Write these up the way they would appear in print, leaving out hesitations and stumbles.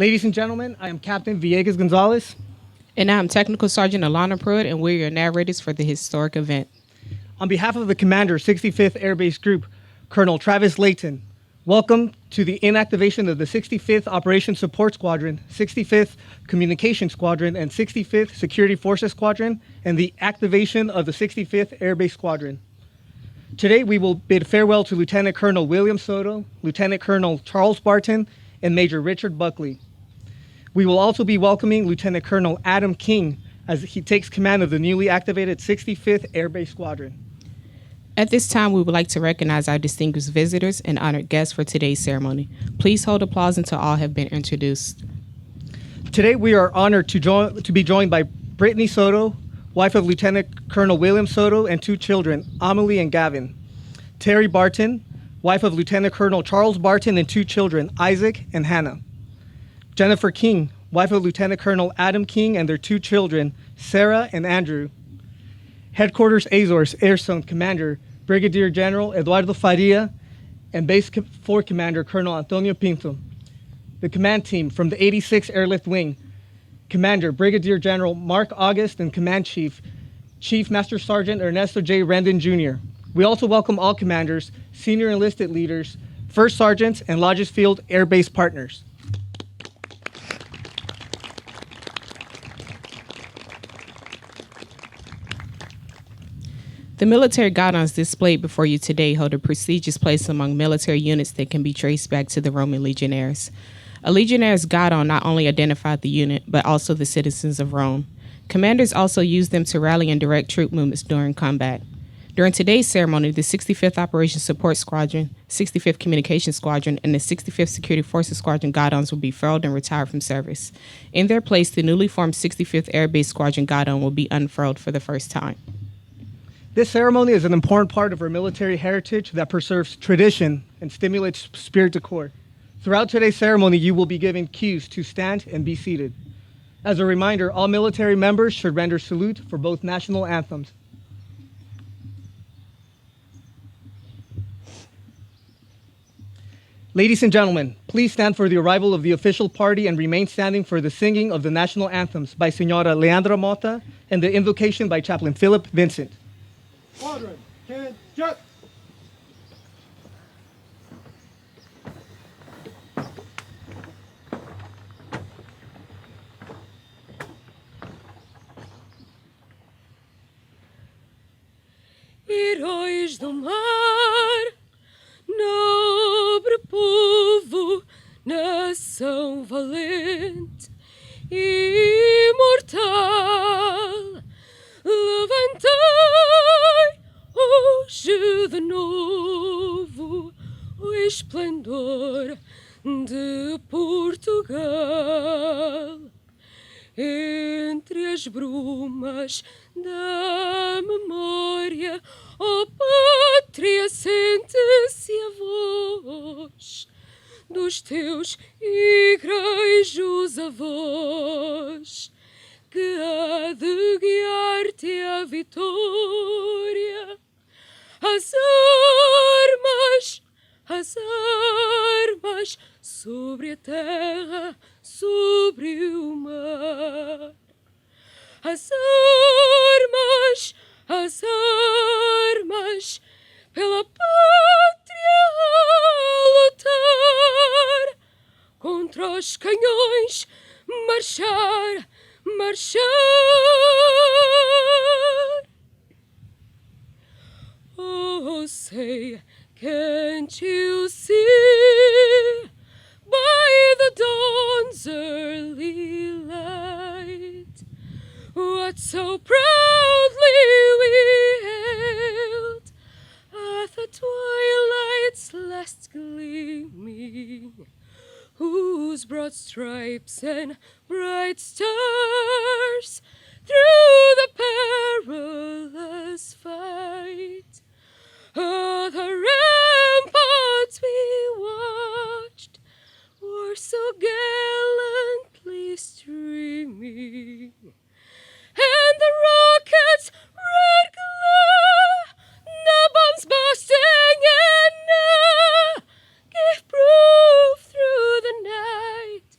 Ladies and gentlemen, I am Captain Villegas Gonzalez. And I'm Technical Sergeant Alana Pruitt, and we're your narrators for the historic event. On behalf of the Commander, 65th Air Base Group, Colonel Travis Layton, welcome to the inactivation of the 65th Operations Support Squadron, 65th Communication Squadron, and 65th Security Forces Squadron, and the activation of the 65th Air Base Squadron. Today, we will bid farewell to Lieutenant Colonel William Soto, Lieutenant Colonel Charles Barton, and Major Richard Buckley. We will also be welcoming Lieutenant Colonel Adam King as he takes command of the newly activated 65th Air Base Squadron. At this time, we would like to recognize our distinguished visitors and honored guests for today's ceremony. Please hold applause until all have been introduced. Today, we are honored to be joined by Brittany Soto, wife of Lieutenant Colonel William Soto, and two children, Amelie and Gavin. Terry Barton, wife of Lieutenant Colonel Charles Barton, and two children, Isaac and Hannah. Jennifer King, wife of Lieutenant Colonel Adam King, and their two children, Sarah and Andrew. Headquarters Azores Air Zone Commander, Brigadier General Eduardo Faria, and Base 4 Commander, Colonel Antonio Pinto. The command team from the 86th Airlift Wing, Commander, Brigadier General Mark August, and Command Chief, Chief Master Sergeant Ernesto J. Rendon Jr. We also welcome all commanders, senior enlisted leaders, first sergeants, and Lajes Field Air Base partners. The military guidons displayed before you today hold a prestigious place among military units that can be traced back to the Roman legionaries. A legionnaire's guidon not only identified the unit, but also the citizens of Rome. Commanders also used them to rally and direct troop movements during combat. During today's ceremony, the 65th Operations Support Squadron, 65th Communications Squadron, and the 65th Security Forces Squadron guidons will be furled and retired from service. In their place, the newly formed 65th Air Base Squadron guidon will be unfurled for the first time. This ceremony is an important part of our military heritage that preserves tradition and stimulates spirit de corps. Throughout today's ceremony, you will be given cues to stand and be seated. As a reminder, all military members should render salute for both national anthems. Ladies and gentlemen, please stand for the arrival of the official party and remain standing for the singing of the national anthems by Senora Leandra Mota and the invocation by Chaplain Philip Vincent. Squadron, can jet! Heróis do mar, nobre povo, nação valente, imortal, levantai hoje de novo o esplendor de Portugal. Entre as brumas da memória, ó pátria, sente-se a voz dos teus igrejos avós, que há de guiar-te à vitória. As armas sobre a terra, sobre o mar. As armas pela pátria a lutar, contra os canhões marchar, marchar. Oh, say, can't you see by the dawn's early light what so proudly we hailed at the twilight's last gleaming, whose broad stripes and bright stars through the perilous fight the ramparts we watched were so gallantly streaming, and the rockets' red glare, the bombs bursting in air, gave proof through the night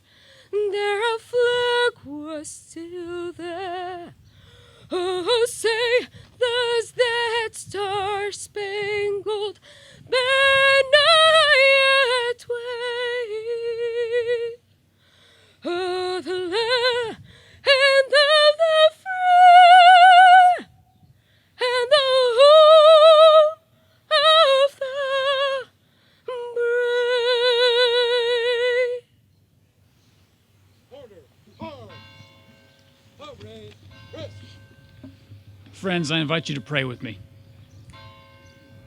Friends, I invite you to pray with me.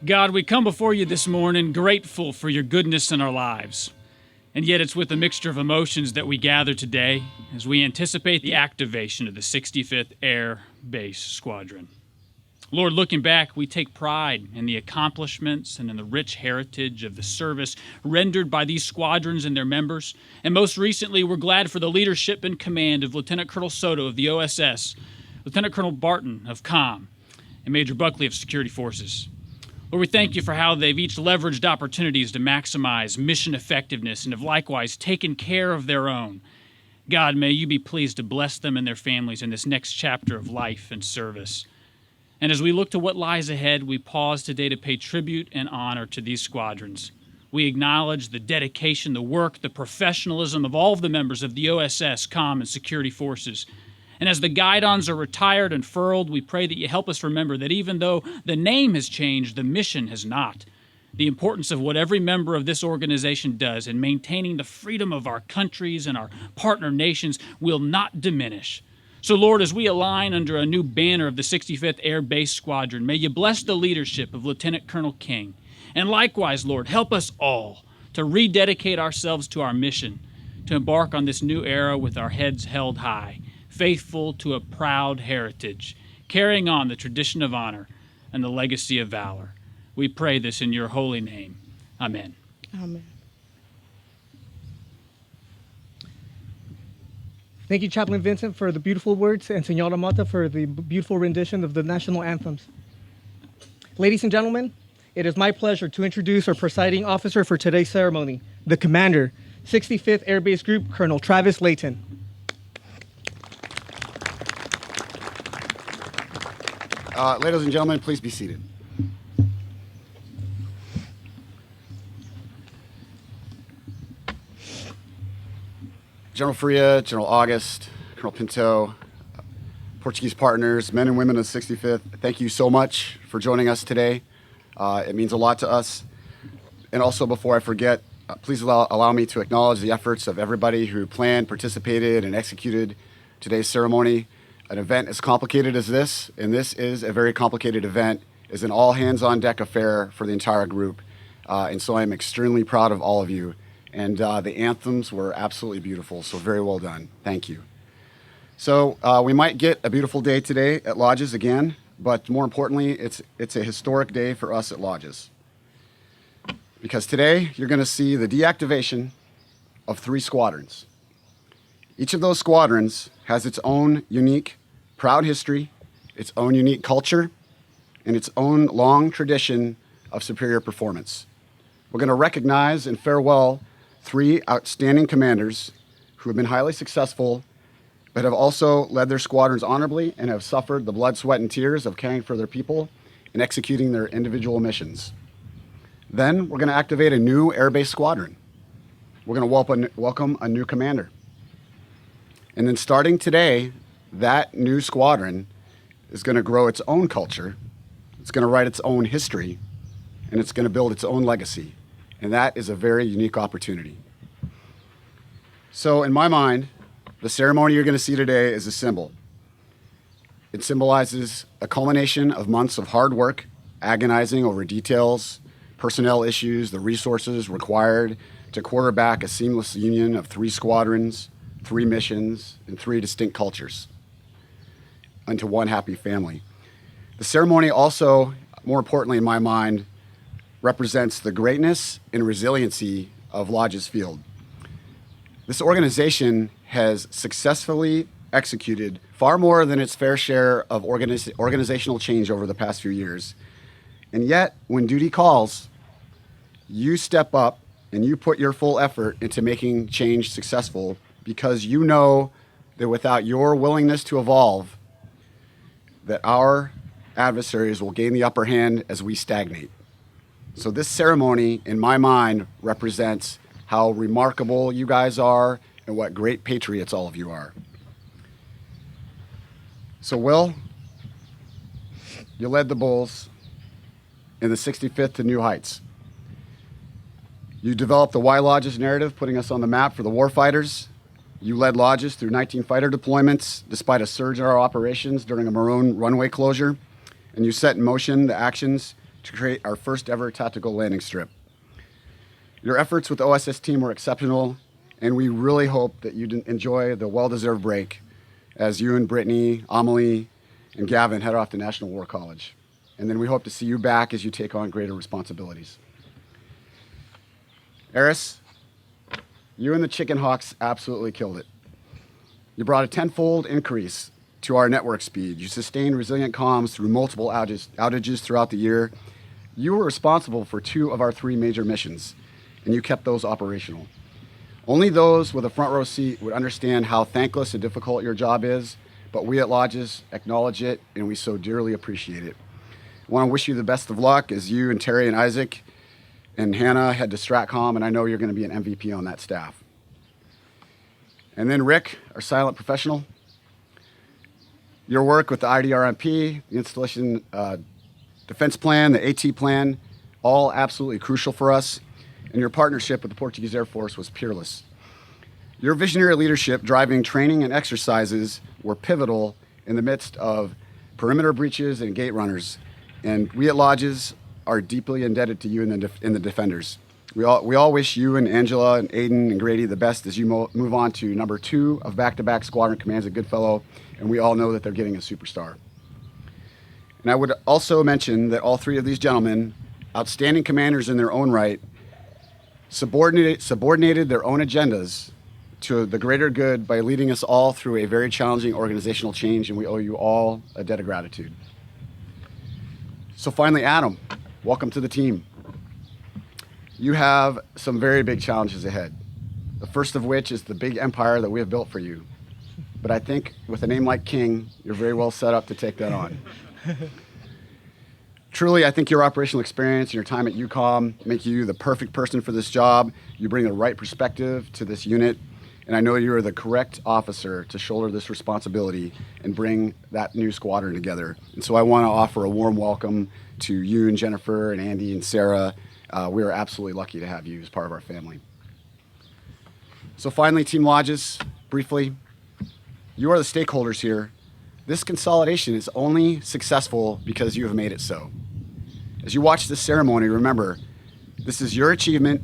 God, we come before you this morning grateful for your goodness in our lives. And yet it's with a mixture of emotions that we gather today as we anticipate the activation of the 65th Air Base Squadron. Lord, looking back, we take pride in the accomplishments and in the rich heritage of the service rendered by these squadrons and their members. And most recently, we're glad for the leadership and command of Lieutenant Colonel Soto of the OSS, Lieutenant Colonel Barton of COM, and Major Buckley of Security Forces. Lord, we thank you for how they've each leveraged opportunities to maximize mission effectiveness and have likewise taken care of their own. God, may you be pleased to bless them and their families in this next chapter of life and service. And as we look to what lies ahead, we pause today to pay tribute and honor to these squadrons. We acknowledge the dedication, the work, the professionalism of all of the members of the OSS, COM, and security forces. And as the guidons are retired and furled, we pray that you help us remember that even though the name has changed, the mission has not. The importance of what every member of this organization does in maintaining the freedom of our countries and our partner nations will not diminish. So, Lord, as we align under a new banner of the 65th Air Base Squadron, may you bless the leadership of Lieutenant Colonel King. And likewise, Lord, help us all to rededicate ourselves to our mission, to embark on this new era with our heads held high, faithful to a proud heritage, carrying on the tradition of honor and the legacy of valor. We pray this in your holy name. Amen. Amen. Thank you, Chaplain Vincent, for the beautiful words, and Senora Mata for the beautiful rendition of the national anthems. Ladies and gentlemen, it is my pleasure to introduce our presiding officer for today's ceremony, the Commander, 65th Air Base Group, Colonel Travis Layton. Ladies and gentlemen, please be seated. General Faria, General August, Colonel Pinto, Portuguese partners, men and women of the 65th, thank you so much for joining us today. It means a lot to us. And also, before I forget, please allow me to acknowledge the efforts of everybody who planned, participated, and executed today's ceremony. An event as complicated as this, and this is a very complicated event, is an all-hands-on-deck affair for the entire group. And so I'm extremely proud of all of you. And the anthems were absolutely beautiful, so very well done. Thank you. So we might get a beautiful day today at Lajes again, but more importantly, it's a historic day for us at Lajes. Because today, you're going to see the deactivation of 3 squadrons. Each of those squadrons has its own unique, proud history, its own unique culture, and its own long tradition of superior performance. We're going to recognize and farewell 3 outstanding commanders who have been highly successful, but have also led their squadrons honorably and have suffered the blood, sweat, and tears of caring for their people and executing their individual missions. Then we're going to activate a new Air Base squadron. We're going to welcome a new commander. And then starting today, that new squadron is going to grow its own culture, it's going to write its own history, and it's going to build its own legacy. And that is a very unique opportunity. So in my mind, the ceremony you're going to see today is a symbol. It symbolizes a culmination of months of hard work, agonizing over details, personnel issues, the resources required to quarterback a seamless union of 3 squadrons, 3 missions, and 3 distinct cultures into one happy family. The ceremony also, more importantly in my mind, represents the greatness and resiliency of Lajes Field. This organization has successfully executed far more than its fair share of organizational change over the past few years. And yet, when duty calls, you step up and you put your full effort into making change successful because you know that without your willingness to evolve, that our adversaries will gain the upper hand as we stagnate. So this ceremony, in my mind, represents how remarkable you guys are and what great patriots all of you are. So Will, you led the Bulls in the 65th to new heights. You developed the Why Lajes narrative, putting us on the map for the warfighters. You led Lajes through 19 fighter deployments despite a surge in our operations during a Maroon runway closure, and you set in motion the actions to create our first ever tactical landing strip. Your efforts with the OSS team were exceptional, and we really hope that you enjoy the well-deserved break as you and Brittany, Amelie, and Gavin head off to National War College. And then we hope to see you back as you take on greater responsibilities. Eris, you and the Chicken Hawks absolutely killed it. You brought a tenfold increase to our network speed. You sustained resilient comms through multiple outages throughout the year. You were responsible for 2 of our 3 major missions, and you kept those operational. Only those with a front row seat would understand how thankless and difficult your job is, but we at Lajes acknowledge it, and we so dearly appreciate it. I want to wish you the best of luck as you and Terry and Isaac and Hannah head to StratCom, and I know you're going to be an MVP on that staff. And then Rick, our silent professional, your work with the IDRMP, the installation defense plan, the AT plan, all absolutely crucial for us, and your partnership with the Portuguese Air Force was peerless. Your visionary leadership driving training and exercises were pivotal in the midst of perimeter breaches and gate runners, and we at Lajes are deeply indebted to you and the defenders. We all wish you and Angela and Aiden and Grady the best as you move on to number 2 of back-to-back squadron commands at Goodfellow, and we all know that they're getting a superstar. And I would also mention that all 3 of these gentlemen, outstanding commanders in their own right, subordinated their own agendas to the greater good by leading us all through a very challenging organizational change, and we owe you all a debt of gratitude. So finally, Adam, welcome to the team. You have some very big challenges ahead, the first of which is the big empire that we have built for you. But I think with a name like King, you're very well set up to take that on. Truly, I think your operational experience and your time at UCOM make you the perfect person for this job. You bring the right perspective to this unit, and I know you are the correct officer to shoulder this responsibility and bring that new squadron together. And so I want to offer a warm welcome to you and Jennifer and Andy and Sarah. We are absolutely lucky to have you as part of our family. So finally, Team Lajes, briefly, you are the stakeholders here. This consolidation is only successful because you have made it so. As you watch this ceremony, remember, this is your achievement,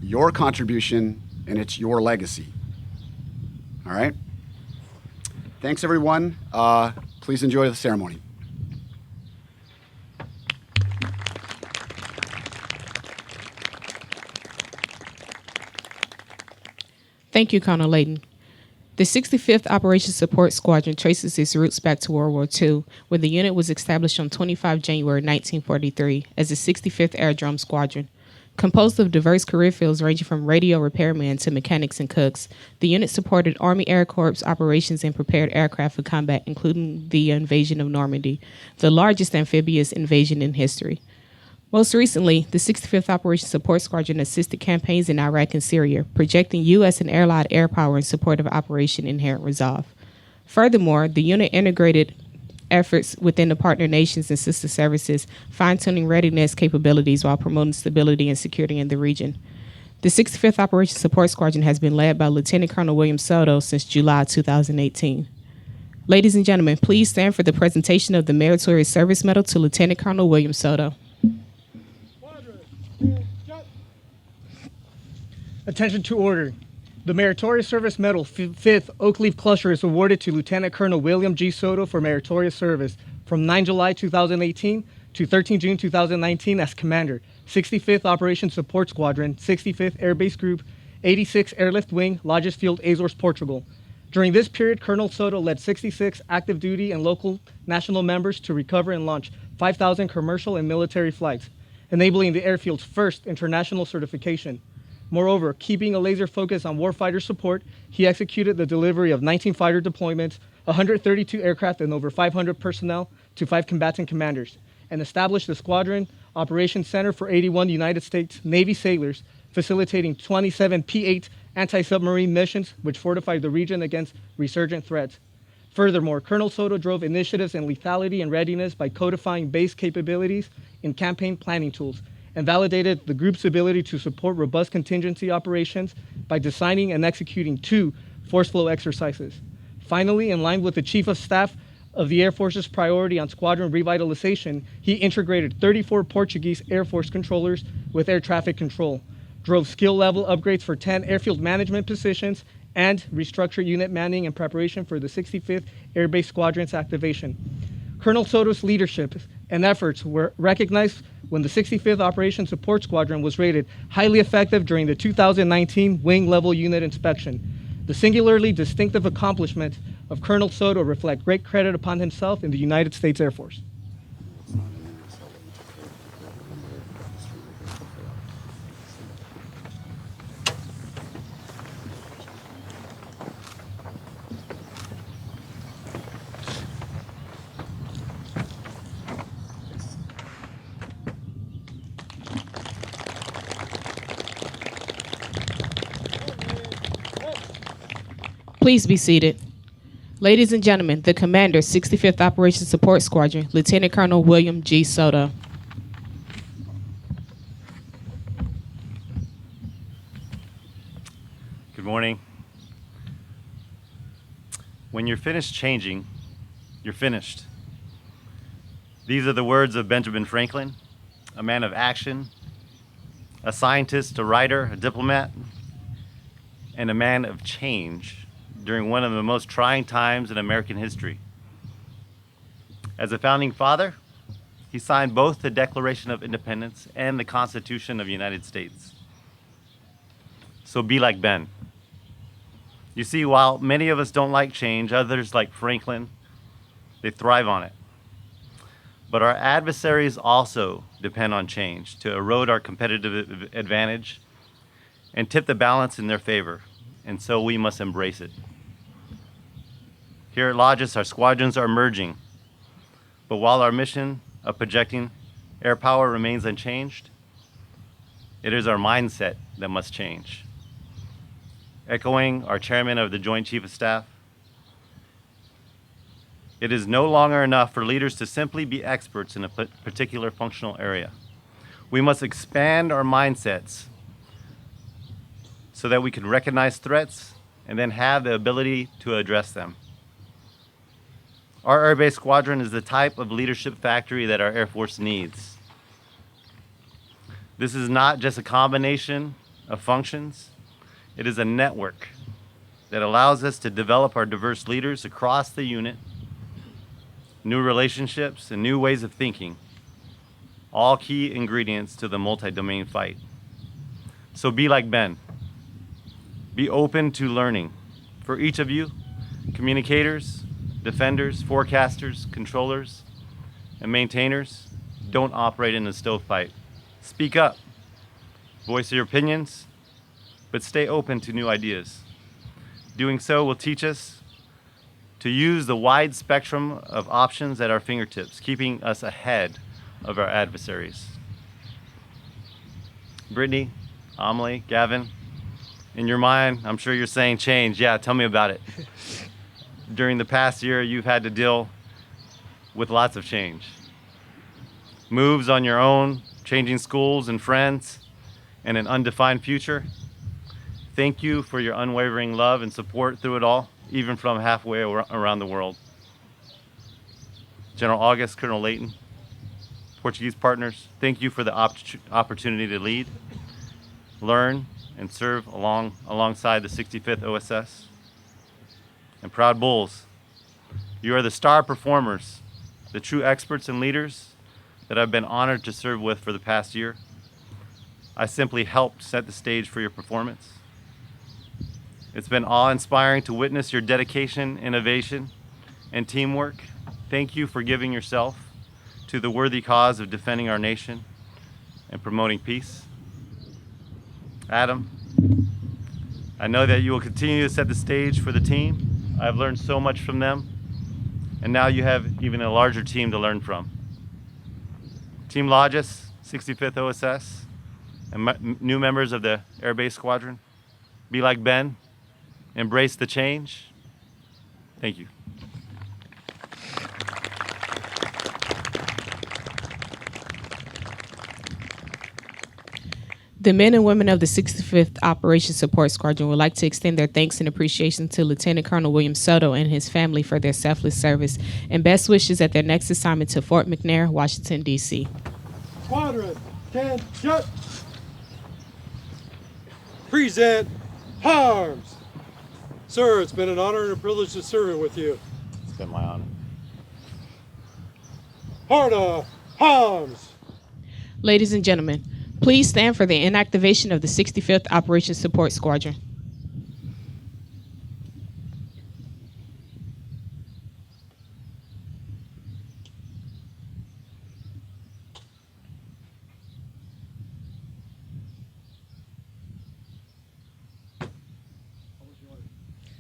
your contribution, and it's your legacy. All right? Thanks, everyone. Please enjoy the ceremony. Thank you, Colonel Layton. The 65th Operations Support Squadron traces its roots back to World War II, where the unit was established on 25 January 1943 as the 65th Aerodrome Squadron. Composed of diverse career fields ranging from radio repairmen to mechanics and cooks, the unit supported Army Air Corps operations and prepared aircraft for combat, including the invasion of Normandy, the largest amphibious invasion in history. Most recently, the 65th Operations Support Squadron assisted campaigns in Iraq and Syria, projecting U.S. and Allied air power in support of Operation Inherent Resolve. Furthermore, the unit integrated efforts within the partner nations and sister services, fine-tuning readiness capabilities while promoting stability and security in the region. The 65th Operations Support Squadron has been led by Lieutenant Colonel William Soto since July 2018. Ladies and gentlemen, please stand for the presentation of the Meritorious Service Medal to Lieutenant Colonel William Soto. Attention to order. The Meritorious Service Medal 5th Oak Leaf Cluster is awarded to Lieutenant Colonel William G. Soto for meritorious service from 9 July 2018 to 13 June 2019 as Commander, 65th Operations Support Squadron, 65th Air Base Group, 86th Airlift Wing, Lajes Field, Azores, Portugal. During this period, Colonel Soto led 66 active duty and local national members to recover and launch 5,000 commercial and military flights, enabling the airfield's first international certification. Moreover, keeping a laser focus on warfighter support, he executed the delivery of 19 fighter deployments, 132 aircraft, and over 500 personnel to 5 combatant commanders, and established the Squadron Operations Center for 81 United States Navy sailors, facilitating 27 P-8 anti-submarine missions, which fortified the region against resurgent threats. Furthermore, Colonel Soto drove initiatives in lethality and readiness by codifying base capabilities in campaign planning tools, and validated the group's ability to support robust contingency operations by designing and executing 2 force flow exercises. Finally, in line with the Chief of Staff of the Air Force's priority on squadron revitalization, he integrated 34 Portuguese Air Force controllers with air traffic control, drove skill level upgrades for 10 airfield management positions, and restructured unit manning in preparation for the 65th Air Base Squadron's activation. Colonel Soto's leadership and efforts were recognized when the 65th Operations Support Squadron was rated highly effective during the 2019 Wing Level Unit Inspection. The singularly distinctive accomplishments of Colonel Soto reflect great credit upon himself in the United States Air Force. Please be seated. Ladies and gentlemen, the Commander, 65th Operations Support Squadron, Lieutenant Colonel William G. Soto. Good morning. When you're finished changing, you're finished. These are the words of Benjamin Franklin, a man of action, a scientist, a writer, a diplomat, and a man of change during one of the most trying times in American history. As a founding father, he signed both the Declaration of Independence and the Constitution of the United States. So be like Ben. You see, while many of us don't like change, others like Franklin, they thrive on it. But our adversaries also depend on change to erode our competitive advantage and tip the balance in their favor, and so we must embrace it. Here at Lajes, our squadrons are merging, but while our mission of projecting air power remains unchanged, it is our mindset that must change. Echoing our chairman of the Joint Chief of Staff, it is no longer enough for leaders to simply be experts in a particular functional area. We must expand our mindsets so that we can recognize threats and then have the ability to address them. Our Air Base Squadron is the type of leadership factory that our Air Force needs. This is not just a combination of functions, it is a network that allows us to develop our diverse leaders across the unit, new relationships and new ways of thinking, all key ingredients to the multi-domain fight. So be like Ben. Be open to learning. For each of you, communicators, defenders, forecasters, controllers, and maintainers, don't operate in a stovepipe. Speak up, voice your opinions, but stay open to new ideas. Doing so will teach us to use the wide spectrum of options at our fingertips, keeping us ahead of our adversaries. Brittany, Amelie, Gavin, in your mind, I'm sure you're saying change. Yeah, tell me about it. During the past year, you've had to deal with lots of change. Moves on your own, changing schools and friends, and an undefined future. Thank you for your unwavering love and support through it all, even from halfway around the world. General August, Colonel Layton, Portuguese partners, thank you for the opportunity to lead, learn, and serve alongside the 65th OSS. And proud Bulls, you are the star performers, the true experts and leaders that I've been honored to serve with for the past year. I simply helped set the stage for your performance. It's been awe-inspiring to witness your dedication, innovation, and teamwork. Thank you for giving yourself to the worthy cause of defending our nation and promoting peace. Adam, I know that you will continue to set the stage for the team. I've learned so much from them, and now you have even a larger team to learn from. Team Lajes, 65th OSS, and new members of the Air Base Squadron, be like Ben, embrace the change. Thank you. The men and women of the 65th Operations Support Squadron would like to extend their thanks and appreciation to Lieutenant Colonel William Soto and his family for their selfless service and best wishes at their next assignment to Fort McNair, Washington, D.C. Squadron, 10, jet. Present arms. Sir, it's been an honor and a privilege to serve with you. It's been my honor. Harda, arms. Ladies and gentlemen, please stand for the inactivation of the 65th Operations Support Squadron.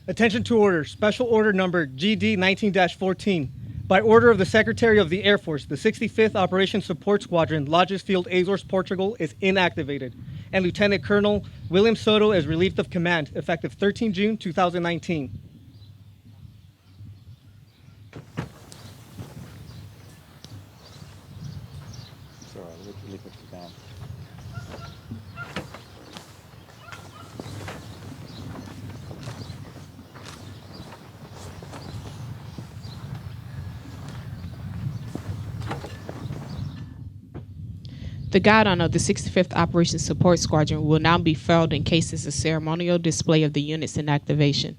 Attention to order. Special order number GD 19-14. By order of the Secretary of the Air Force, the 65th Operations Support Squadron, Lajes Field, Azores, Portugal, is inactivated, and Lieutenant Colonel William Soto is relieved of command, effective 13 June 2019. Sorry, let me put you down. The guidon of the 65th Operations Support Squadron will now be furled in case as a ceremonial display of the unit's inactivation.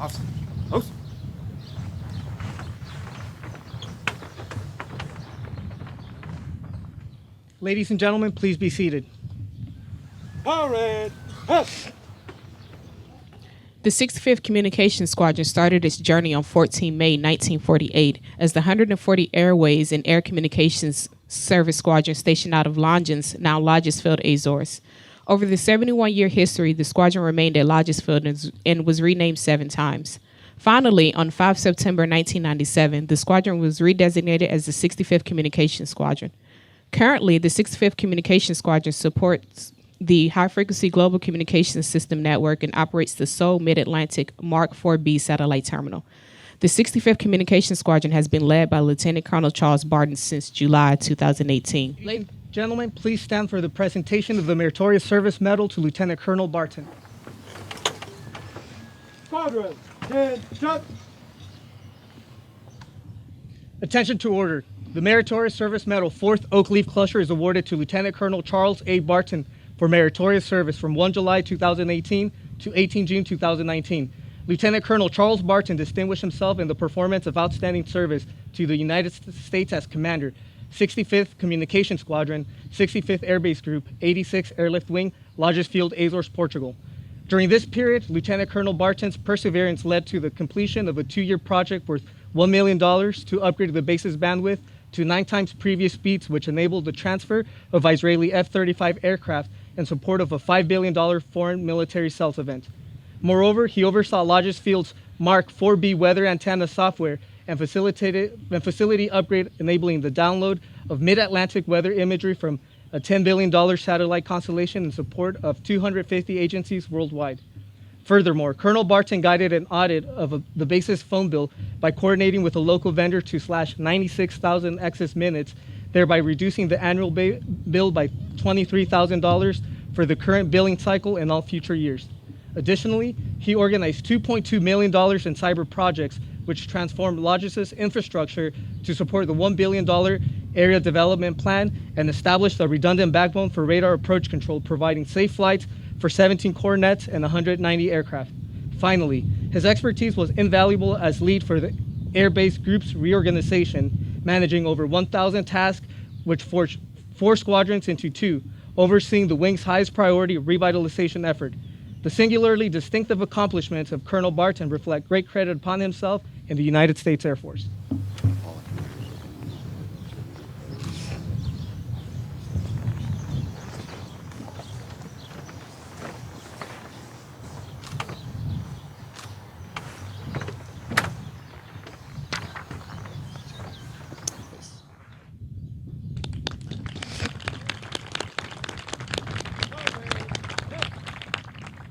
Officer. Host. Ladies and gentlemen, please be seated. Parade, hush. The 65th Communications Squadron started its journey on 14 May 1948 as the 140 Airways and Air Communications Service Squadron stationed out of Lajes, now Lajes Field, Azores. Over the 71-year history, the squadron remained at Lajes Field and was renamed 7 times. Finally, on 5 September 1997, the squadron was redesignated as the 65th Communications Squadron. Currently, the 65th Communications Squadron supports the High-Frequency Global Communications System Network and operates the Seoul Mid-Atlantic Mark 4B satellite terminal. The 65th Communications Squadron has been led by Lieutenant Colonel Charles Barton since July 2018. Ladies and gentlemen, please stand for the presentation of the Meritorious Service Medal to Lieutenant Colonel Barton. Squadron, 10, jet. Attention to order. The Meritorious Service Medal 4th Oak Leaf Cluster is awarded to Lieutenant Colonel Charles A. Barton for meritorious service from 1 July 2018 to 18 June 2019. Lieutenant Colonel Charles Barton distinguished himself in the performance of outstanding service to the United States as Commander, 65th Communications Squadron, 65th Air Base Group, 86th Airlift Wing, Lajes Field, Azores, Portugal. During this period, Lieutenant Colonel Barton's perseverance led to the completion of a 2-year project worth $1 million to upgrade the base's bandwidth to 9 times previous speeds, which enabled the transfer of Israeli F-35 aircraft in support of a $5 billion foreign military sales event. Moreover, he oversaw Lajes Field's Mark 4B weather antenna software and facilitated a facility upgrade enabling the download of mid-Atlantic weather imagery from a $10 billion satellite constellation in support of 250 agencies worldwide. Furthermore, Colonel Barton guided an audit of the base's phone bill by coordinating with a local vendor to slash 96,000 excess minutes, thereby reducing the annual bill by $23,000 for the current billing cycle and all future years. Additionally, he organized $2.2 million in cyber projects, which transformed Lajes' infrastructure to support the $1 billion area development plan and established a redundant backbone for radar approach control, providing safe flights for 17 cornets and 190 aircraft. Finally, his expertise was invaluable as lead for the Air Base Group's reorganization, managing over 1,000 tasks, which forged 4 squadrons into 2, overseeing the wing's highest priority revitalization effort. The singularly distinctive accomplishments of Colonel Barton reflect great credit upon himself and the United States Air Force.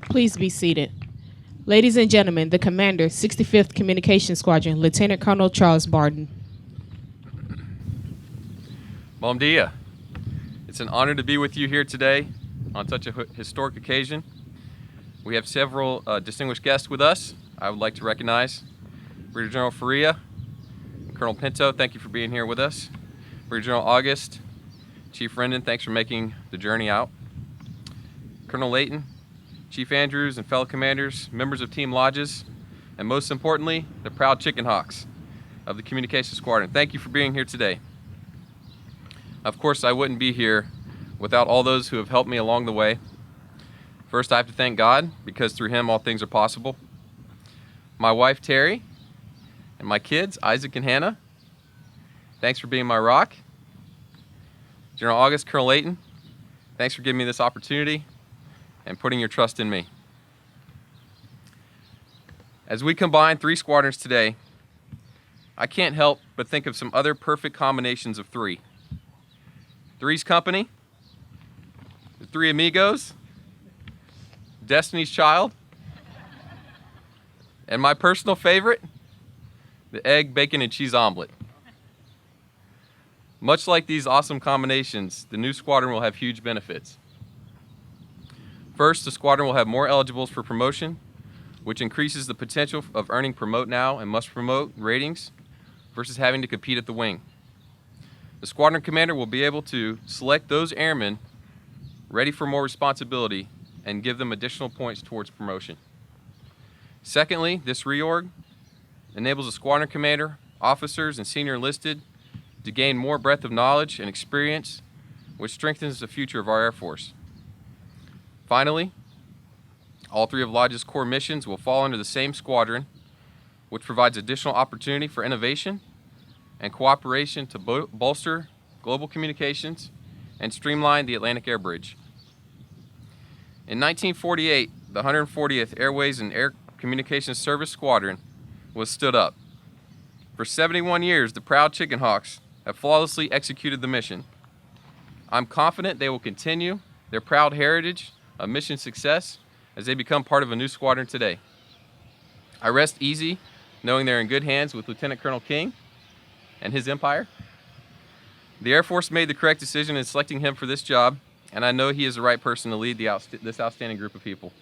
Please be seated. Ladies and gentlemen, the Commander, 65th Communications Squadron, Lieutenant Colonel Charles Barton. Bom dia. It's an honor to be with you here today on such a historic occasion. We have several distinguished guests with us. I would like to recognize Brigadier General Faria and Colonel Pinto. Thank you for being here with us. Brigadier General August, Chief Rendon, thanks for making the journey out. Colonel Layton, Chief Andrews, and fellow commanders, members of Team Lajes, and most importantly, the proud Chicken Hawks of the Communications Squadron. Thank you for being here today. Of course, I wouldn't be here without all those who have helped me along the way. First, I have to thank God, because through Him all things are possible. My wife, Terry, and my kids, Isaac and Hannah. Thanks for being my rock. General August, Colonel Layton, thanks for giving me this opportunity and putting your trust in me. As we combine 3 squadrons today, I can't help but think of some other perfect combinations of 3. Three's Company, the 3 Amigos, Destiny's Child, and my personal favorite, the egg, bacon, and cheese omelet. Much like these awesome combinations, the new squadron will have huge benefits. First, the squadron will have more eligibles for promotion, which increases the potential of earning Promote Now and Must Promote ratings versus having to compete at the wing. The squadron commander will be able to select those airmen ready for more responsibility and give them additional points towards promotion. Secondly, this reorg enables the squadron commander, officers, and senior enlisted to gain more breadth of knowledge and experience, which strengthens the future of our Air Force. Finally, all 3 of Lajes' core missions will fall under the same squadron, which provides additional opportunity for innovation and cooperation to bolster global communications and streamline the Atlantic Air Bridge. In 1948, the 140th Airways and Air Communications Service Squadron was stood up. For 71 years, the proud Chicken Hawks have flawlessly executed the mission. I'm confident they will continue their proud heritage of mission success as they become part of a new squadron today. I rest easy knowing they're in good hands with Lieutenant Colonel King and his empire. The Air Force made the correct decision in selecting him for this job, and I know he is the right person to lead this outstanding group of people.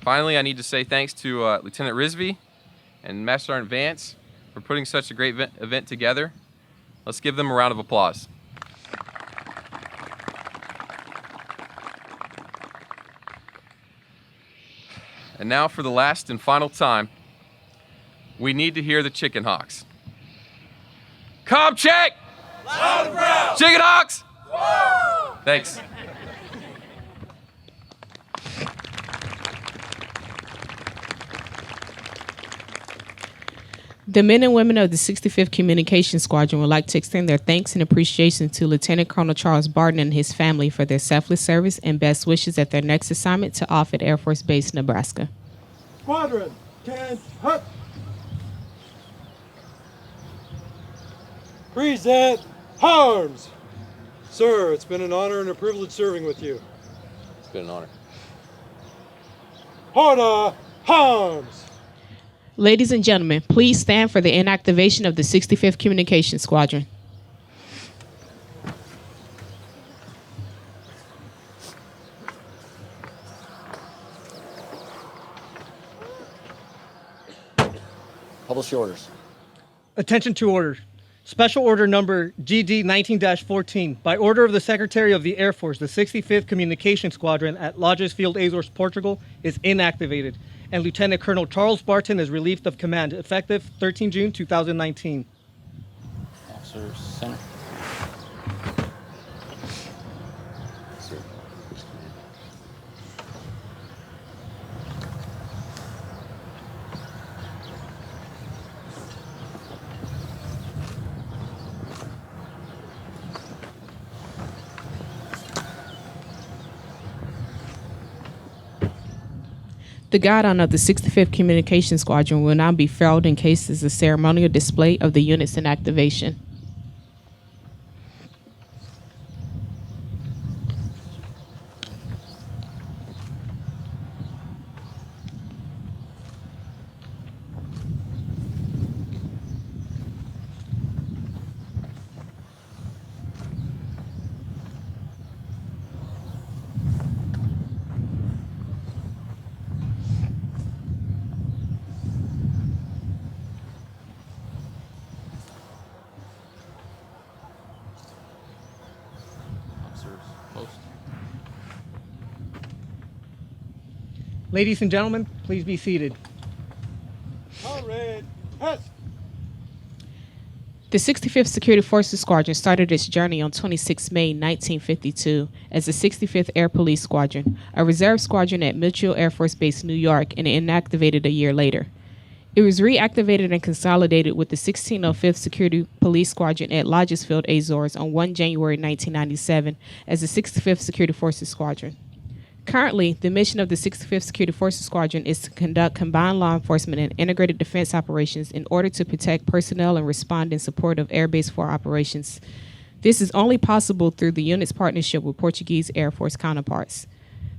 Finally, I need to say thanks to Lieutenant Rizvi and Master Sergeant Vance for putting such a great event together. Let's give them a round of applause. And now for the last and final time, we need to hear the Chicken Hawks. Comm check! Loud and proud! Chicken Hawks! Woo! Thanks. The men and women of the 65th Communications Squadron would like to extend their thanks and appreciation to Lieutenant Colonel Charles Barton and his family for their selfless service and best wishes at their next assignment to Offutt Air Force Base, Nebraska. Squadron, can hut. Present arms. Sir, it's been an honor and a privilege serving with you. It's been an honor. Order arms. Ladies and gentlemen, please stand for the inactivation of the 65th Communications Squadron. Publish the orders. Attention to order. Special Order Number GD 19-14. By order of the Secretary of the Air Force, the 65th Communications Squadron at Lajes Field, Azores, Portugal, is inactivated, and Lieutenant Colonel Charles Barton is relieved of command, effective 13 June 2019. Officer Center. The guidon of the 65th Communications Squadron will now be furled in case as a ceremonial display of the units in activation. Ladies and gentlemen, please be seated. Comrade, test. The 65th Security Forces Squadron started its journey on 26 May 1952 as the 65th Air Police Squadron, a reserve squadron at Mitchell Air Force Base, New York, and inactivated a year later. It was reactivated and consolidated with the 1605th Security Police Squadron at Lajes, Azores on 1 January 1997 as the 65th Security Forces Squadron. Currently, the mission of the 65th Security Forces Squadron is to conduct combined law enforcement and integrated defense operations in order to protect personnel and respond in support of Air Base 4 operations. This is only possible through the unit's partnership with Portuguese Air Force counterparts.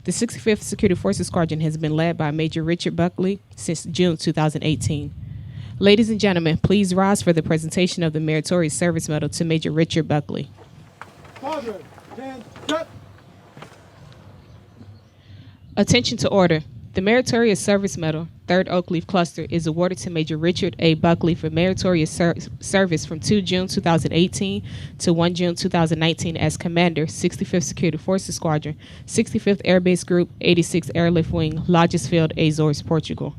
The 65th Security Forces Squadron has been led by Major Richard Buckley since June 2018. Ladies and gentlemen, please rise for the presentation of the Meritorious Service Medal to Major Richard Buckley. Comrade, stand, cut. Attention to order. The Meritorious Service Medal, 3rd Oak Leaf Cluster, is awarded to Major Richard A. Buckley for meritorious service from 2 June 2018 to 1 June 2019 as Commander, 65th Security Forces Squadron, 65th Air Base Group, 86th Airlift Wing, Lajes Field, Azores, Portugal.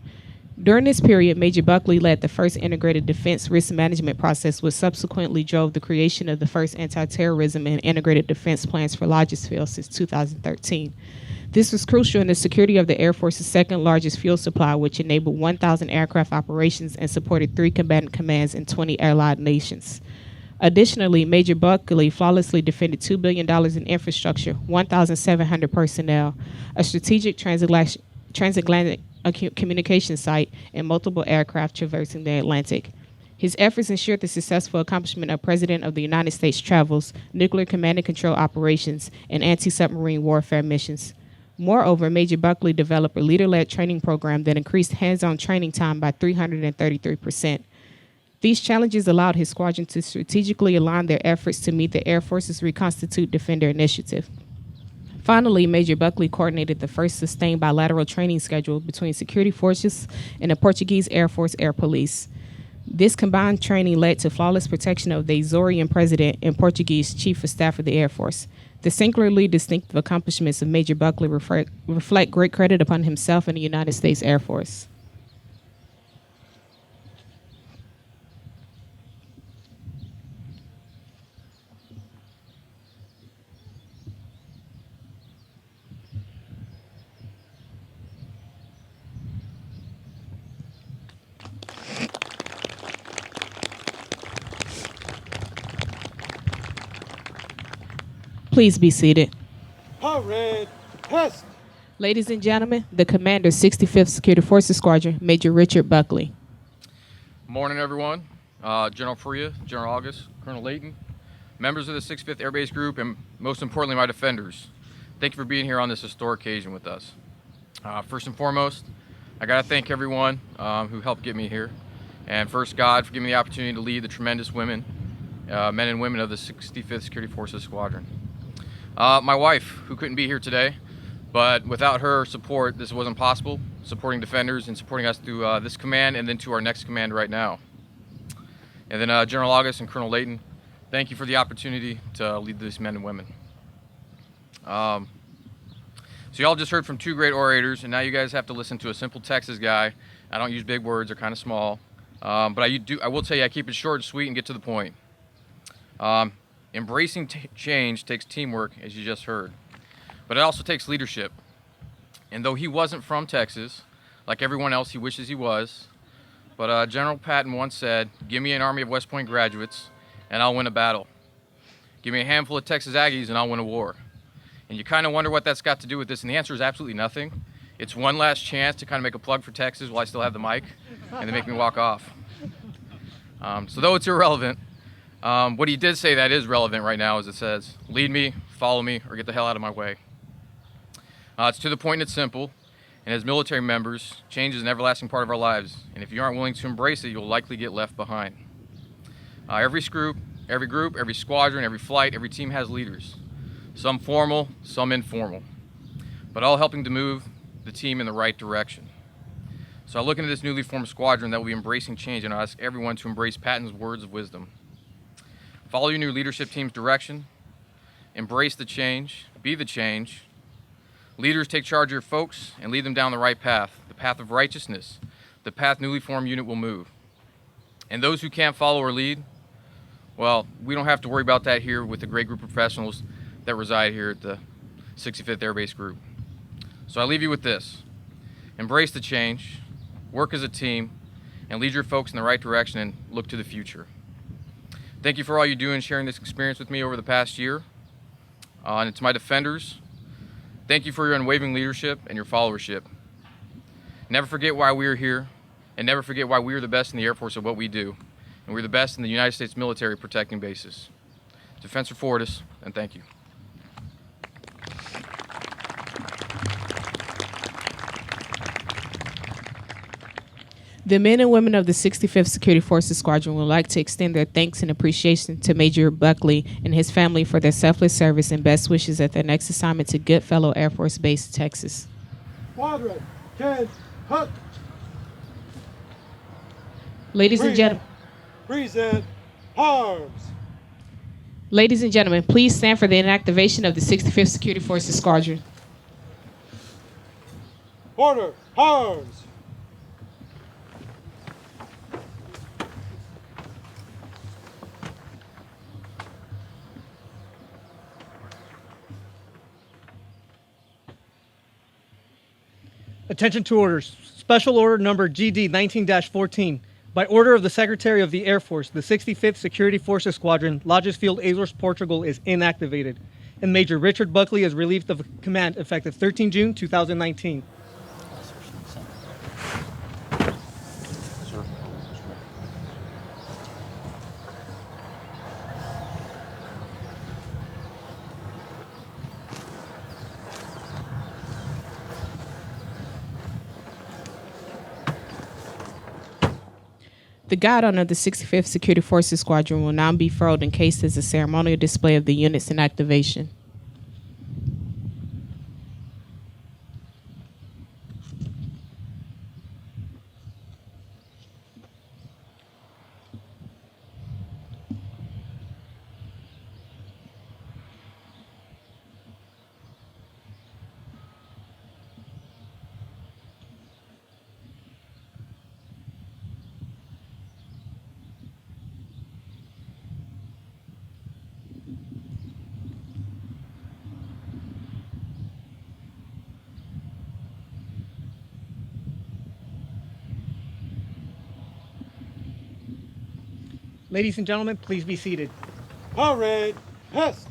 During this period, Major Buckley led the first integrated defense risk management process, which subsequently drove the creation of the first anti-terrorism and integrated defense plans for Lajes Field since 2013. This was crucial in the security of the Air Force's second largest fuel supply, which enabled 1,000 aircraft operations and supported 3 combatant commands in 20 allied nations. Additionally, Major Buckley flawlessly defended $2 billion in infrastructure, 1,700 personnel, a strategic transatlantic communication site, and multiple aircraft traversing the Atlantic. His efforts ensured the successful accomplishment of President of the United States travels, nuclear command and control operations, and anti-submarine warfare missions. Moreover, Major Buckley developed a leader-led training program that increased hands-on training time by 333%. These challenges allowed his squadron to strategically align their efforts to meet the Air Force's Reconstitute Defender initiative. Finally, Major Buckley coordinated the first sustained bilateral training schedule between security forces and the Portuguese Air Force Air Police. This combined training led to flawless protection of the Azorian President and Portuguese Chief of Staff of the Air Force. The singularly distinctive accomplishments of Major Buckley reflect great credit upon himself and the United States Air Force. Please be seated. Comrade, test. Ladies and gentlemen, the Commander, 65th Security Forces Squadron, Major Richard Buckley. Morning, everyone. General Faria, General August, Colonel Layton, members of the 65th Air Base Group, and most importantly, my defenders. Thank you for being here on this historic occasion with us. First and foremost, I got to thank everyone who helped get me here. And first, God, for giving me the opportunity to lead the tremendous men and women of the 65th Security Forces Squadron. My wife, who couldn't be here today, but without her support, this wasn't possible, supporting defenders and supporting us through this command and then to our next command right now. And then General August and Colonel Layton, thank you for the opportunity to lead these men and women. So y'all just heard from 2 great orators, and now you guys have to listen to a simple Texas guy. I don't use big words, they're kind of small, but I will tell you, I keep it short and sweet and get to the point. Embracing change takes teamwork, as you just heard, but it also takes leadership. And though he wasn't from Texas, like everyone else he wishes he was, but General Patton once said, "Give me an army of West Point graduates, and I'll win a battle. Give me a handful of Texas Aggies, and I'll win a war." And you kind of wonder what that's got to do with this, and the answer is absolutely nothing. It's one last chance to kind of make a plug for Texas while I still have the mic, and they make me walk off. So though it's irrelevant, what he did say that is relevant right now is it says, "Lead me, follow me, or get the hell out of my way." It's to the point and it's simple. And as military members, change is an everlasting part of our lives. And if you aren't willing to embrace it, you'll likely get left behind. Every group, every squadron, every flight, every team has leaders. Some formal, some informal. But all helping to move the team in the right direction. So I look into this newly formed squadron that will be embracing change, and I ask everyone to embrace Patton's words of wisdom. Follow your new leadership team's direction. Embrace the change. Be the change. Leaders, take charge of your folks and lead them down the right path, the path of righteousness, the path newly formed unit will move. And those who can't follow or lead, well, we don't have to worry about that here with the great group of professionals that reside here at the 65th Air Base Group. So I leave you with this. Embrace the change, work as a team, and lead your folks in the right direction and look to the future. Thank you for all you do in sharing this experience with me over the past year. And to my defenders, thank you for your unwavering leadership and your followership. Never forget why we are here, and never forget why we are the best in the Air Force at what we do, and we're the best in the United States military protecting bases. Defensor Fortis, and thank you. The men and women of the 65th Security Forces Squadron would like to extend their thanks and appreciation to Major Buckley and his family for their selfless service and best wishes at their next assignment to Goodfellow Air Force Base, Texas. Squadron, 10, hut. Ladies and gentlemen, Present arms. ladies and gentlemen, please stand for the inactivation of the 65th Security Forces Squadron. Order, arms. Attention to orders. Special order number GD 19-14. By order of the Secretary of the Air Force, the 65th Security Forces Squadron, Lajes Field, Azores, Portugal, is inactivated, and Major Richard Buckley is relieved of command effective 13 June 2019. The guidon of the 65th Security Forces Squadron will now be furled and cased as a ceremonial display of the unit's inactivation. Ladies and gentlemen, please be seated. Parade, hest.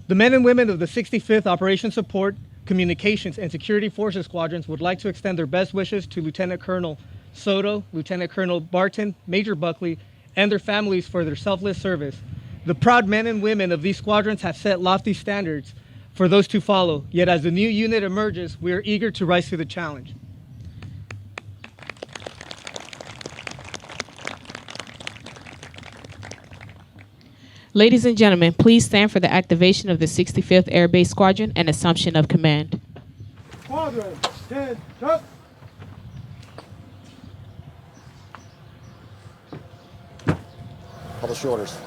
The men and women of the 65th Operation Support, Communications, and Security Forces Squadrons would like to extend their best wishes to Lieutenant Colonel Soto, Lieutenant Colonel Barton, Major Buckley, and their families for their selfless service. The proud men and women of these squadrons have set lofty standards for those to follow, yet as the new unit emerges, we are eager to rise to the challenge. Ladies and gentlemen, please stand for the activation of the 65th Air Base Squadron and assumption of command. Squadron, 10, hut. Publish orders.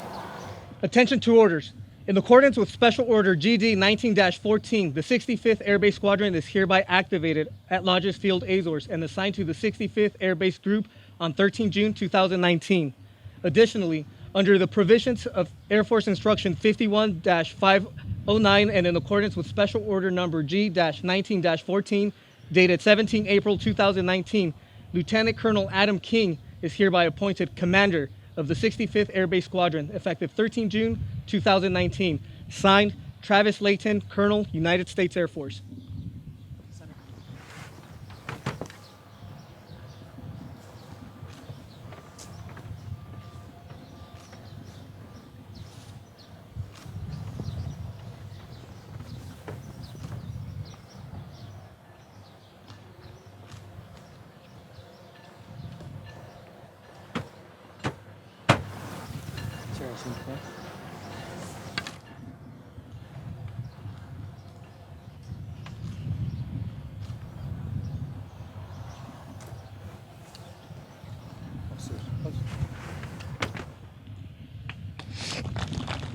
Attention to orders. In accordance with Special Order GD 19-14, the 65th Air Base Squadron is hereby activated at Lajes Field, Azores, and assigned to the 65th Air Base Group on 13 June 2019. Additionally, under the provisions of Air Force Instruction 51-509 and in accordance with Special Order Number G-19-14, dated 17 April 2019, Lieutenant Colonel Adam King is hereby appointed Commander of the 65th Air Base Squadron, effective 13 June 2019. Signed, Travis Layton, Colonel, United States Air Force.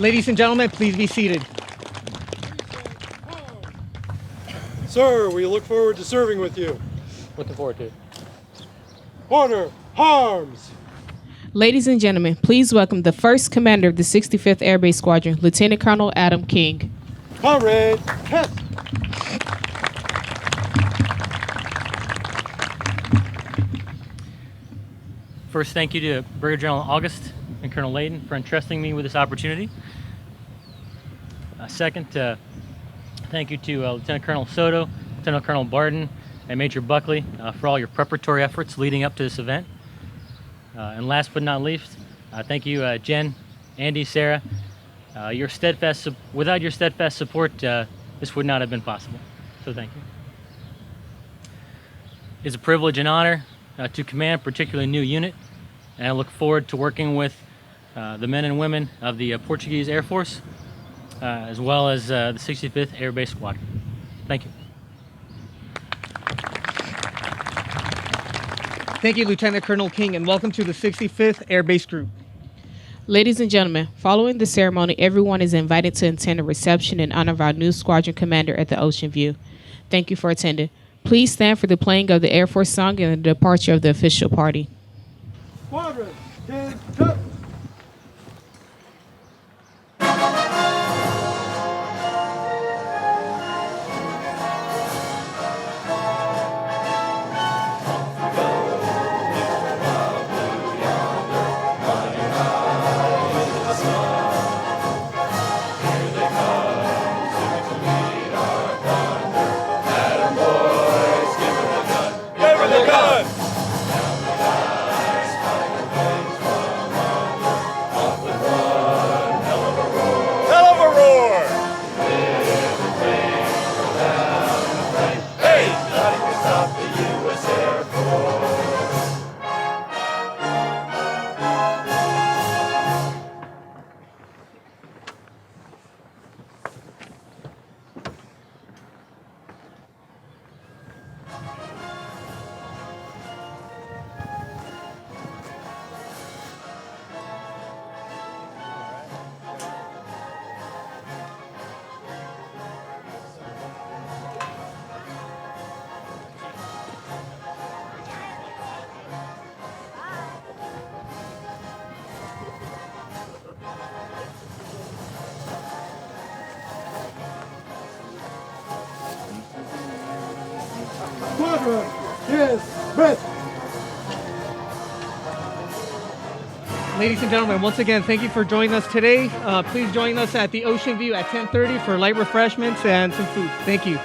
Ladies and gentlemen, please be seated. Sir, we look forward to serving with you. Looking forward to it. Order, arms! Ladies and gentlemen, please welcome the first commander of the 65th Air Base Squadron, Lieutenant Colonel Adam King. Comrade, test! First, thank you to Brigadier General August and Colonel Layden for entrusting me with this opportunity. Second, thank you to Lieutenant Colonel Soto, Lieutenant Colonel Barton, and Major Buckley for all your preparatory efforts leading up to this event. And last but not least, thank you, Jen, Andy, Sarah. Without your steadfast support, this would not have been possible. So thank you. It's a privilege and honor to command a particularly new unit, and I look forward to working with the men and women of the Portuguese Air Force, as well as the 65th Air Base Squadron. Thank you. Thank you, Lieutenant Colonel King, and welcome to the 65th Air Base Group. Ladies and gentlemen, following the ceremony, everyone is invited to attend a reception in honor of our new squadron commander at the Ocean View. Thank you for attending. Please stand for the playing of the Air Force song and the departure of the official party. Squadron, stand up! Squadron, dismissed! Ladies and gentlemen, once again, thank you for joining us today. Please join us at the Ocean View at 10:30 for light refreshments and some food. Thank you.